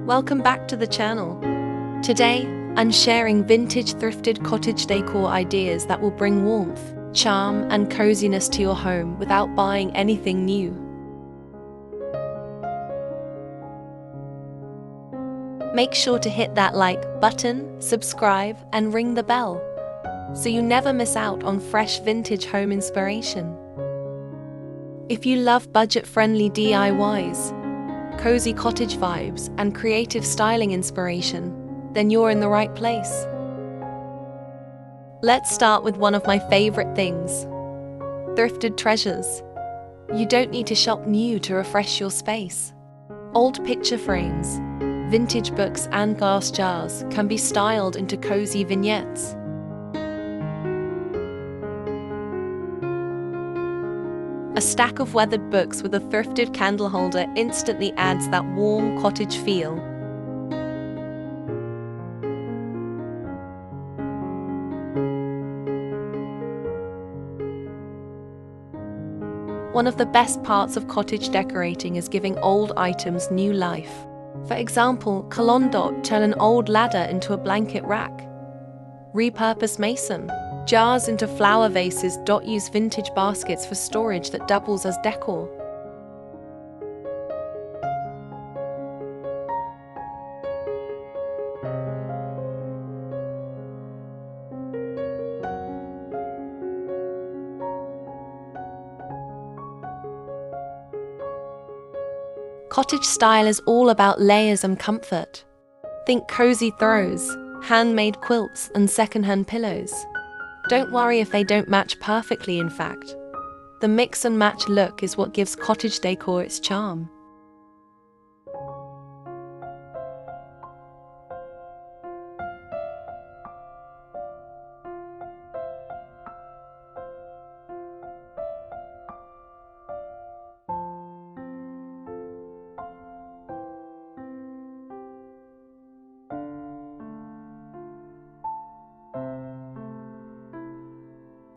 welcome back to the channel. Today, I'm sharing vintage thrifted cottage decor ideas that will bring warmth, charm, and coziness to your home without buying anything new. Make sure to hit that like button, subscribe, and ring the bell, so you never miss out on fresh vintage home inspiration. If you love budget-friendly DIYs, cozy cottage vibes, and creative styling inspiration, then you're in the right place. Let's start with one of my favorite things: thrifted treasures. You don't need to shop new to refresh your space. Old picture frames, vintage books, and glass jars can be styled into cozy vignettes. A stack of weathered books with a thrifted candle holder instantly adds that warm cottage feel. One of the best parts of cottage decorating is giving old items new life. For example, turn an old ladder into a blanket rack. Repurpose mason jars into flower vases. Use vintage baskets for storage that doubles as decor. Cottage style is all about layers and comfort. Think cozy throws, handmade quilts, and secondhand pillows. Don't worry if they don't match perfectly, in fact. The mix and match look is what gives cottage decor its charm.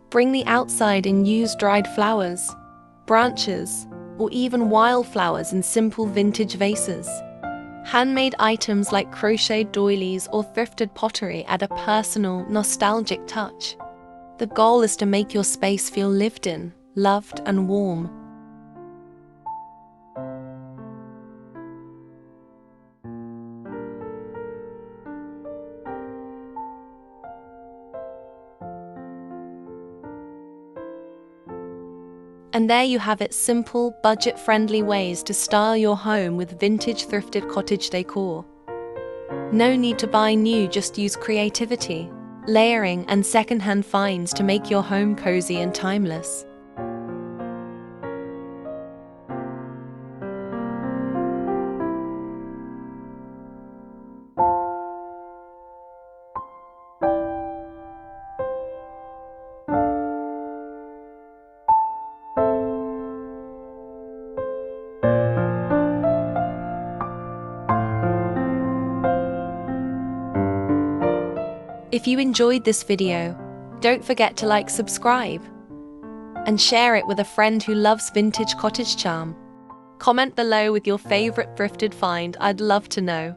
Bring the outside and use dried flowers, branches, or even wildflowers in simple vintage vases. Handmade items like crocheted doilies or thrifted pottery add a personal, nostalgic touch. The goal is to make your space feel lived in, loved, and warm. And there you have it: simple, budget-friendly ways to style your home with vintage thrifted cottage decor. No need to buy new, just use creativity, layering, and secondhand finds to make your home cozy and timeless. If you enjoyed this video, don't forget to like, subscribe, and share it with a friend who loves vintage cottage charm. Comment below with your favorite thrifted find. I'd love to know.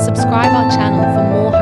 Subscribe our channel for more